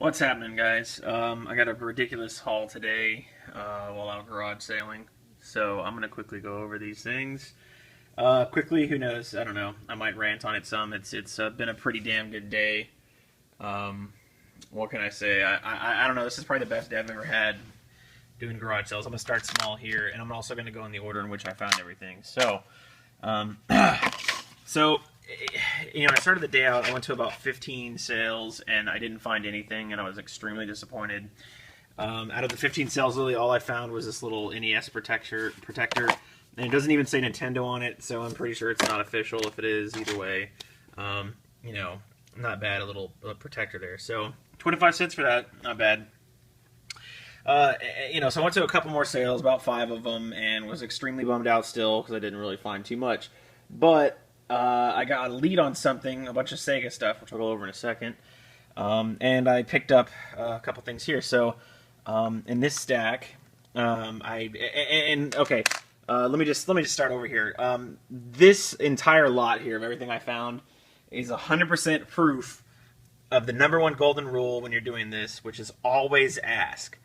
What's happening, guys? I got a ridiculous haul today while out garage sailing, so I'm gonna quickly go over these things. Quickly, who knows? I don't know. I might rant on it some. It's been a pretty damn good day. What can I say? I don't know. This is probably the best day I've ever had doing garage sales. I'm gonna start small here, and I'm also gonna go in the order in which I found everything. So, so. I started the day out. I went to about 15 sales, and I didn't find anything, and I was extremely disappointed. Out of the 15 sales, really all I found was this little NES protector, and it doesn't even say Nintendo on it, so I'm pretty sure it's not official. If it is, either way, not bad. A little protector there. So 25 cents for that, not bad. So I went to a couple more sales, about 5 of them, and was extremely bummed out still because I didn't really find too much, but. I got a lead on something, a bunch of Sega stuff, which I'll go over in a second. And I picked up a couple things here. So, in this stack, let me just start over here. This entire lot here of everything I found is 100% proof of the #1 golden rule when you're doing this, which is always ask.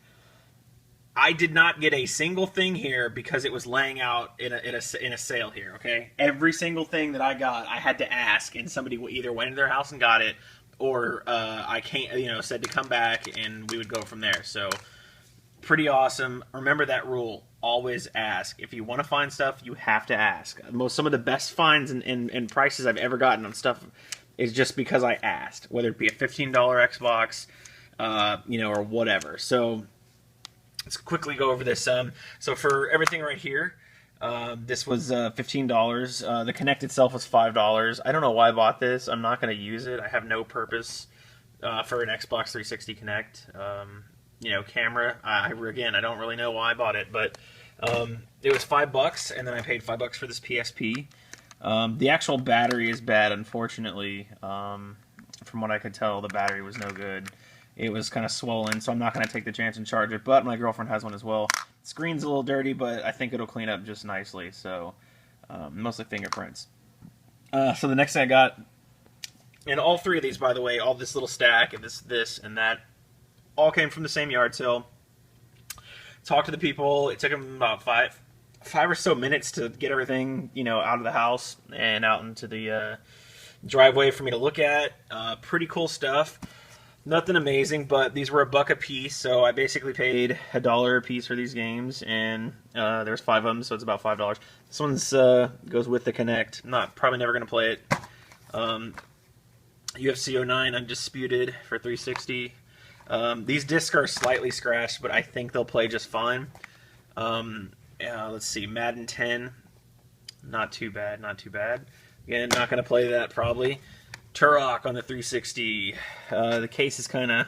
I did not get a single thing here because it was laying out in a sale here, okay? Every single thing that I got, I had to ask, and somebody either went into their house and got it, or I said to come back, and we would go from there. So, pretty awesome. Remember that rule. Always ask. If you want to find stuff, you have to ask. Some of the best finds and prices I've ever gotten on stuff is just because I asked, whether it be a $15 Xbox, or whatever. So... let's quickly go over this. So for everything right here, this was $15. The Kinect itself was $5. I don't know why I bought this. I'm not going to use it. I have no purpose for an Xbox 360 Kinect. Camera. I don't really know why I bought it, but it was $5, and then I paid $5 for this PSP. The actual battery is bad, unfortunately. From what I could tell, the battery was no good. It was kind of swollen, so I'm not going to take the chance and charge it, but my girlfriend has one as well. Screen's a little dirty, but I think it'll clean up just nicely, so mostly fingerprints. So the next thing I got, and all 3 of these, by the way, all this little stack, and this, and that, all came from the same yard sale. Talked to the people. It took them about five or so minutes to get everything, out of the house and out into the driveway for me to look at. Pretty cool stuff. Nothing amazing, but these were $1 a piece, so I basically paid $1 a piece for these games, and there's 5 of them, so it's about $5. This one's goes with the Kinect. Probably never going to play it. UFC 09 Undisputed for 360. These discs are slightly scratched, but I think they'll play just fine. Let's see, Madden 10. Not too bad, not too bad. Again, not going to play that probably. Turok on the 360. The case is kind of,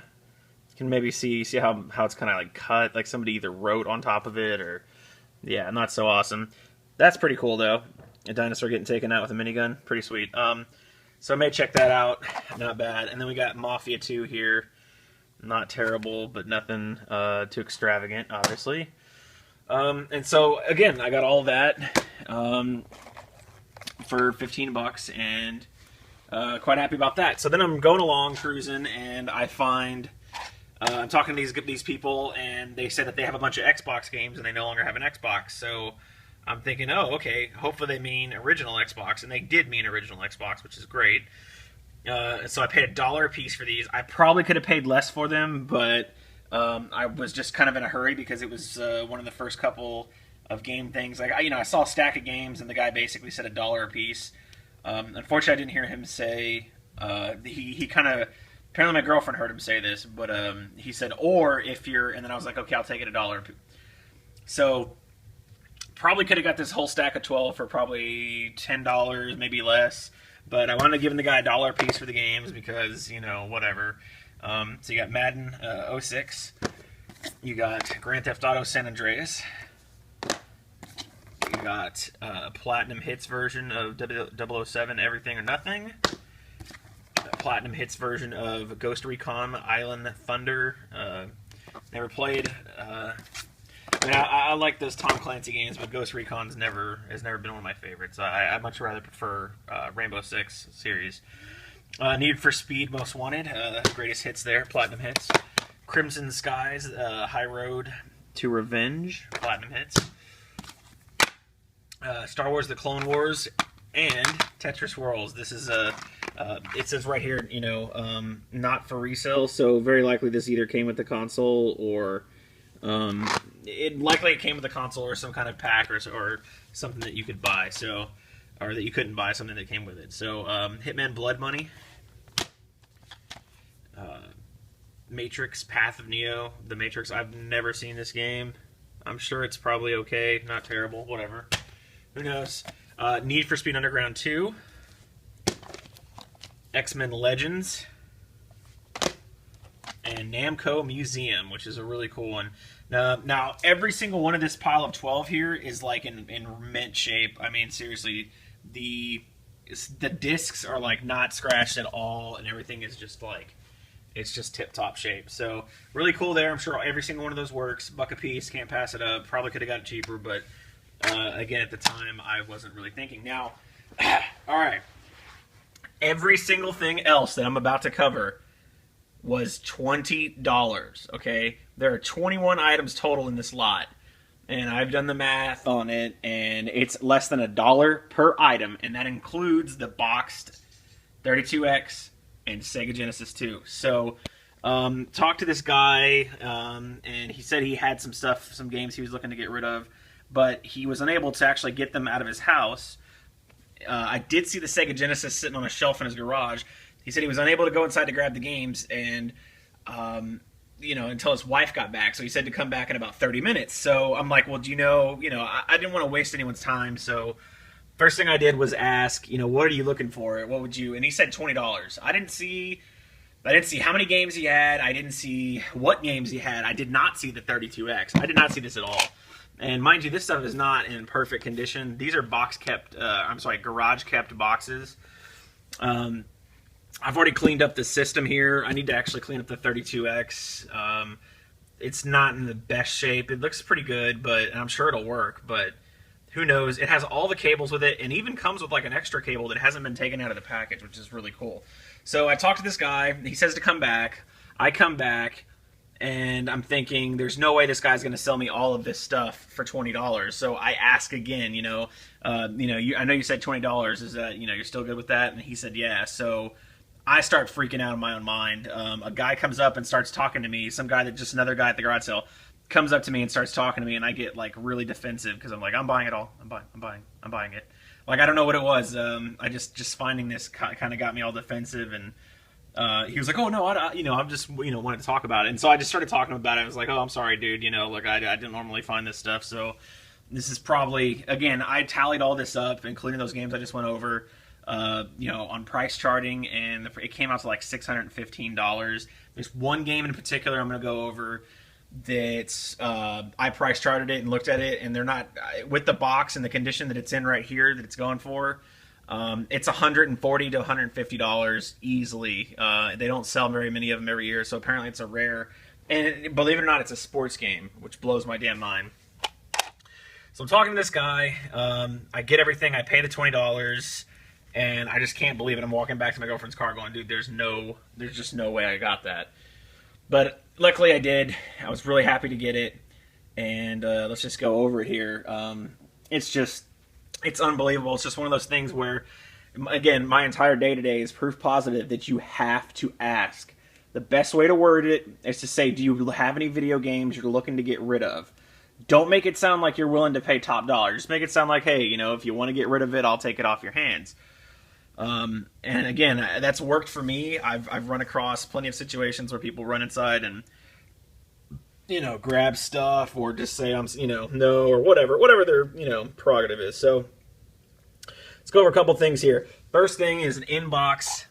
you can maybe see how it's kind of like cut, like somebody either wrote on top of it, or yeah, not so awesome. That's pretty cool though. A dinosaur getting taken out with a minigun, pretty sweet. So I may check that out. Not bad. And then we got Mafia 2 here. Not terrible, but nothing too extravagant, obviously. And so again, I got all of that for $15, and quite happy about that. So then I'm going along cruising, and I find I'm talking to these people, and they said that they have a bunch of Xbox games and they no longer have an Xbox. So I'm thinking, oh, okay, hopefully they mean original Xbox, and they did mean original Xbox, which is great. So I paid $1 a piece for these. I probably could have paid less for them, but I was just kind of in a hurry because it was one of the first couple of game things. Like I saw a stack of games, and the guy basically said $1 a piece. Unfortunately, I didn't hear him say, he kind of, apparently my girlfriend heard him say this, but he said, or if you're, and then I was like, okay, I'll take it $1. So, probably could have got this whole stack of 12 for probably $10, maybe less, but I wanted to give the guy $1 a piece for the games because, whatever. So you got Madden 06, you got Grand Theft Auto San Andreas, you got a Platinum Hits version of 007 Everything or Nothing. A Platinum Hits version of Ghost Recon Island Thunder. Never played. I like those Tom Clancy games, but Ghost Recon has never been one of my favorites. I much rather prefer Rainbow Six series. Need for Speed Most Wanted, greatest hits there, platinum hits. Crimson Skies, High Road to Revenge, platinum hits. Star Wars: The Clone Wars, and Tetris Worlds. This is it says right here, not for resale, so very likely this either came with the console or it came with the console or some kind of pack or something that you could buy. So, or that you couldn't buy, something that came with it. So, Hitman Blood Money, Matrix Path of Neo. The Matrix. I've never seen this game. I'm sure it's probably okay, not terrible, whatever. Who knows? Need for Speed Underground 2, X-Men Legends, and Namco Museum, which is a really cool one. Now, every single one of this pile of 12 here is like in mint shape. I mean, seriously, the discs are like not scratched at all, and everything is just like, it's just tip-top shape. So, really cool there. I'm sure every single one of those works. Buck a piece, can't pass it up. Probably could have got it cheaper, but again, at the time, I wasn't really thinking. Now, all right. Every single thing else that I'm about to cover was $20, okay? There are 21 items total in this lot, and I've done the math on it, and it's less than $1 per item, and that includes the boxed 32X and Sega Genesis 2. So, talked to this guy, and he said he had some stuff, some games he was looking to get rid of, but he was unable to actually get them out of his house. I did see the Sega Genesis sitting on a shelf in his garage. He said he was unable to go inside to grab the games, and until his wife got back. So he said to come back in about 30 minutes. So I'm like, well, I didn't want to waste anyone's time. So first thing I did was ask, what are you looking for? What would you? And he said $20. I didn't see how many games he had. I didn't see what games he had. I did not see the 32X. I did not see this at all. And mind you, this stuff is not in perfect condition. These are garage-kept boxes. I've already cleaned up the system here. I need to actually clean up the 32X. It's not in the best shape. It looks pretty good, and I'm sure it'll work, but who knows. It has all the cables with it, and even comes with like an extra cable that hasn't been taken out of the package, which is really cool. So I talked to this guy. He says to come back. I come back. And I'm thinking, there's no way this guy's going to sell me all of this stuff for $20. So I ask again, I know you said $20. Is that, you're still good with that? And he said, yeah. So I start freaking out in my own mind. A guy comes up and starts talking to me. Another guy at the garage sale comes up to me and starts talking to me, and I get like really defensive because I'm like, I'm buying it all. I'm buying it. Like, I don't know what it was. I just finding this kind of got me all defensive, and he was like, oh, no, I'm just, wanted to talk about it. And so I just started talking about it. I was like, oh, I'm sorry, dude. I didn't normally find this stuff. So this is probably, again, I tallied all this up, including those games I just went over, on price charting, and it came out to like $615. There's one game in particular I'm going to go over that I price charted it and looked at it, and they're not, with the box and the condition that it's in right here that it's going for, it's $140 to $150 easily. They don't sell very many of them every year, so apparently it's a rare. And believe it or not, it's a sports game, which blows my damn mind. So I'm talking to this guy. I get everything. I pay the $20, and I just can't believe it. I'm walking back to my girlfriend's car going, dude, there's just no way I got that. But luckily I did. I was really happy to get it. And let's just go over it here. It's unbelievable. It's just one of those things where, again, my entire day today is proof positive that you have to ask. The best way to word it is to say, do you have any video games you're looking to get rid of? Don't make it sound like you're willing to pay top dollar. Just make it sound like, hey, if you want to get rid of it, I'll take it off your hands. And again, that's worked for me. I've run across plenty of situations where people run inside and grab stuff, or just say no, or whatever their prerogative is. So let's go over a couple things here. First thing is an inbox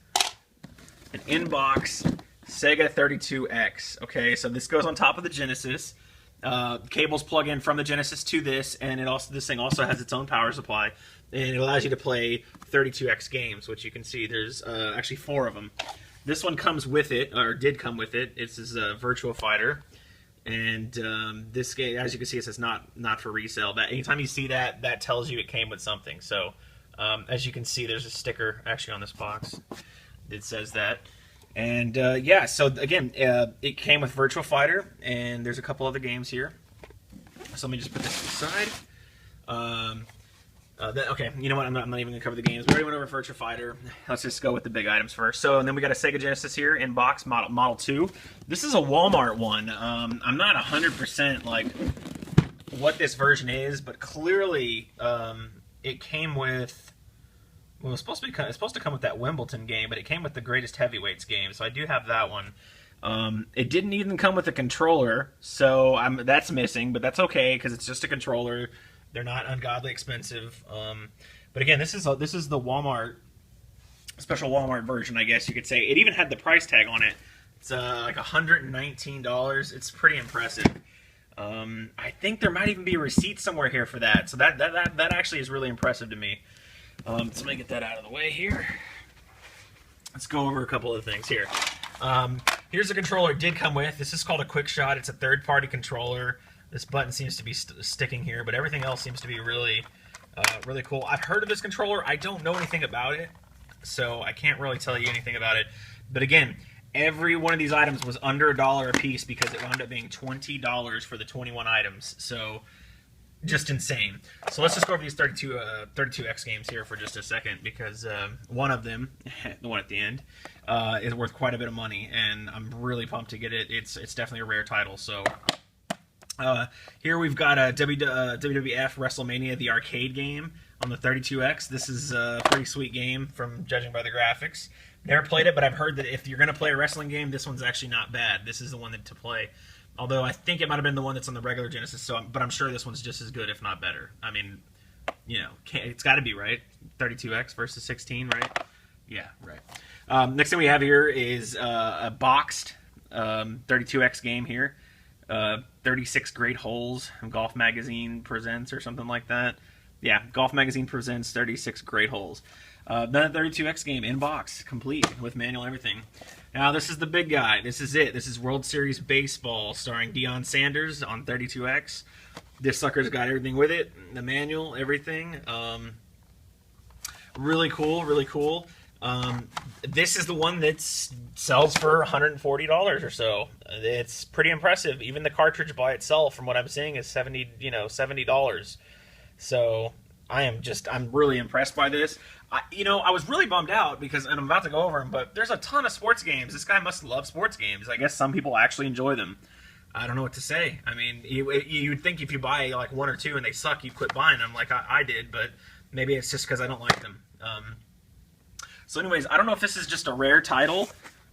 Sega 32X. Okay, so this goes on top of the Genesis. Cables plug in from the Genesis to this, and this thing also has its own power supply, and it allows you to play 32X games, which you can see there's actually 4 of them. This one comes with it, or did come with it. It's this Virtua Fighter. And this game, as you can see, it says not for resale. That anytime you see that, that tells you it came with something. So as you can see, there's a sticker actually on this box. it says that. And yeah, so again, it came with Virtual Fighter, and there's a couple other games here. So let me just put this aside. Okay, you know what? I'm not even going to cover the games. We already went over Virtua Fighter. Let's just go with the big items first. So, and then we got a Sega Genesis here in box, Model 2. This is a Walmart one. I'm not 100% like what this version is, but clearly it came with... Well, it's supposed to come with that Wimbledon game, but it came with the Greatest Heavyweights game, so I do have that one. It didn't even come with a controller, so that's missing, but that's okay because it's just a controller. They're not ungodly expensive. But again, this is the Walmart special Walmart version, I guess you could say. It even had the price tag on it. It's like $119. It's pretty impressive. I think there might even be a receipt somewhere here for that. So that actually is really impressive to me. So let me get that out of the way here. Let's go over a couple of things here. Here's the controller it did come with. This is called a Quick Shot. It's a third-party controller. This button seems to be sticking here, but everything else seems to be really, really cool. I've heard of this controller. I don't know anything about it, so I can't really tell you anything about it. But again, every one of these items was under $1 a piece because it wound up being $20 for the 21 items. So just insane. So let's just go over these 32X games here for just a second, because one of them, the one at the end, is worth quite a bit of money, and I'm really pumped to get it. It's definitely a rare title. So here we've got a WWF WrestleMania, the arcade game on the 32X. This is a pretty sweet game from judging by the graphics. Never played it, but I've heard that if you're going to play a wrestling game, this one's actually not bad. This is the one to play. Although I think it might have been the one that's on the regular Genesis, but I'm sure this one's just as good, if not better. I mean, you know, it's got to be, right? 32X versus 16, right? Yeah, right. Next thing we have here is a boxed 32X game here. 36 Great Holes, Golf Magazine presents, or something like that. Yeah, Golf Magazine presents 36 Great Holes. The 32X game in box, complete, with manual and everything. Now, this is the big guy. This is it. This is World Series Baseball, starring Deion Sanders on 32X. This sucker's got everything with it, the manual, everything. Really cool, really cool. This is the one that sells for $140 or so. It's pretty impressive. Even the cartridge by itself, from what I'm seeing, is $70. So I'm really impressed by this. I was really bummed out because, and I'm about to go over them, but there's a ton of sports games. This guy must love sports games. I guess some people actually enjoy them. I don't know what to say. I mean, you'd think if you buy like one or two and they suck, you'd quit buying them like I did, but maybe it's just because I don't like them. So anyways, I don't know if this is just a rare title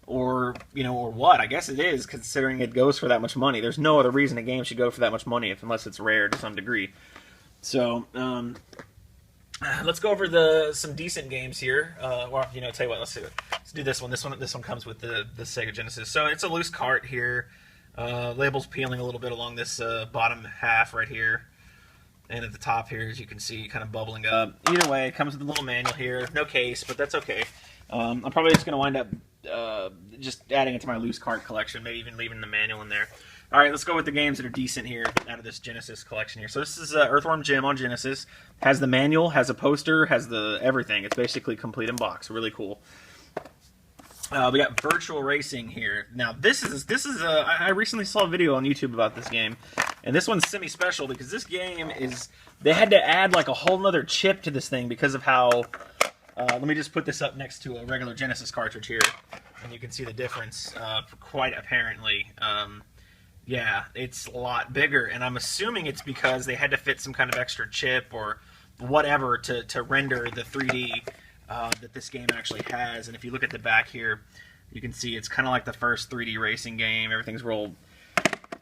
or what. I guess it is, considering it goes for that much money. There's no other reason a game should go for that much money unless it's rare to some degree. So, let's go over some decent games here. Well, tell you what, let's do this one. This one comes with the Sega Genesis. So it's a loose cart here. Labels peeling a little bit along this bottom half right here. And at the top here, as you can see, kind of bubbling up. Either way, it comes with a little manual here. No case, but that's okay. I'm probably just going to wind up just adding it to my loose cart collection, maybe even leaving the manual in there. All right, let's go with the games that are decent here out of this Genesis collection here. So this is Earthworm Jim on Genesis. Has the manual, has a poster, has the everything. It's basically complete in box. Really cool. We got Virtual Racing here. Now this is I recently saw a video on YouTube about this game, and this one's semi-special because this game they had to add like a whole nother chip to this thing because of how. Let me just put this up next to a regular Genesis cartridge here, and you can see the difference quite apparently. Yeah, it's a lot bigger, and I'm assuming it's because they had to fit some kind of extra chip or whatever to render the 3D that this game actually has. And if you look at the back here, you can see it's kind of like the first 3D racing game. Everything's real...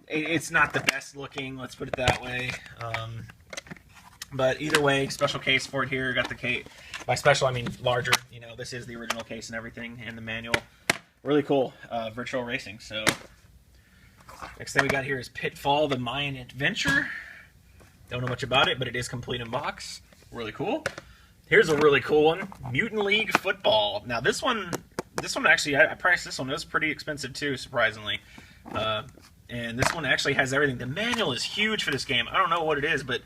It's not the best looking, let's put it that way. But either way, special case for it here. Got the case. By special, I mean larger. This is the original case and everything, and the manual. Really cool. Virtual Racing. So... Next thing we got here is Pitfall, the Mayan Adventure. Don't know much about it, but it is complete in box. Really cool. Here's a really cool one, Mutant League Football. Now this one actually, I priced this one. It was pretty expensive too, surprisingly. And this one actually has everything. The manual is huge for this game. I don't know what it is, but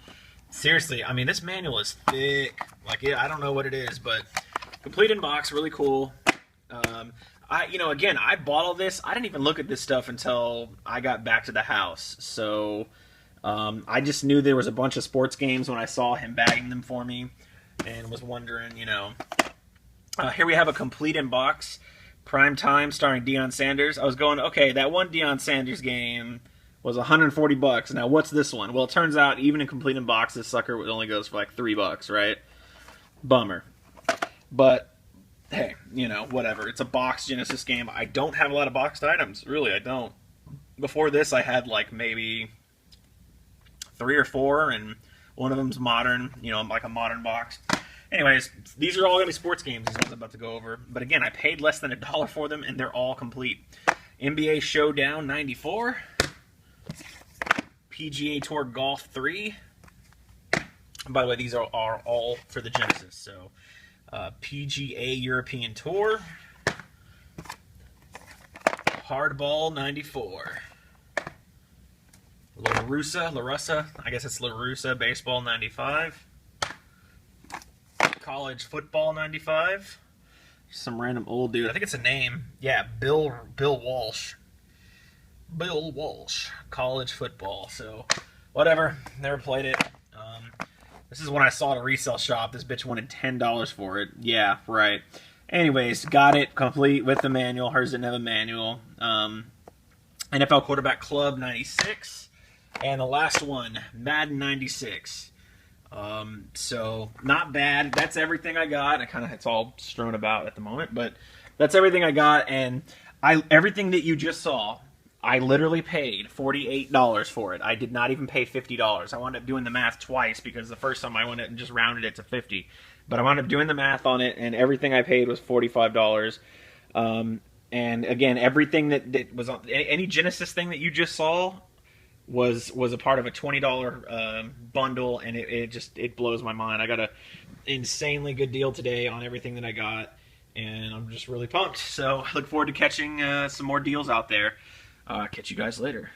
seriously, I mean, this manual is thick. Like, I don't know what it is, but complete in box, really cool. Again, I bought all this. I didn't even look at this stuff until I got back to the house. So I just knew there was a bunch of sports games when I saw him bagging them for me, and was wondering, here we have a complete in box, Prime Time, starring Deion Sanders. I was going, okay, that one Deion Sanders game was $140. Now what's this one? Well, it turns out even in complete in box, this sucker only goes for like $3, right? Bummer. But hey, whatever. It's a boxed Genesis game. I don't have a lot of boxed items. Really, I don't. Before this, I had like maybe 3 or 4, and one of them's modern, like a modern box. Anyways, these are all going to be sports games, as I'm about to go over. But again, I paid less than $1 for them, and they're all complete. NBA Showdown 94. PGA Tour Golf 3. By the way, these are all for the Genesis. So, PGA European Tour. Hardball 94. LaRussa, I guess it's LaRussa Baseball 95. College Football 95. Some random old dude. I think it's a name. Yeah, Bill Walsh. Bill Walsh. College Football. So, whatever. Never played it. This is when I saw it at a resale shop. This bitch wanted $10 for it. Yeah, right. Anyways, got it complete with the manual. Hers didn't have a manual. NFL Quarterback Club 96. And the last one, Madden 96. So, not bad. That's everything I got. It's all strewn about at the moment, but that's everything I got. And everything that you just saw, I literally paid $48 for it. I did not even pay $50. I wound up doing the math twice because the first time I went and just rounded it to 50. But I wound up doing the math on it, and everything I paid was $45. And again, everything that was on any Genesis thing that you just saw was a part of a $20 bundle, and it blows my mind. I got a insanely good deal today on everything that I got, and I'm just really pumped. So I look forward to catching some more deals out there. Catch you guys later.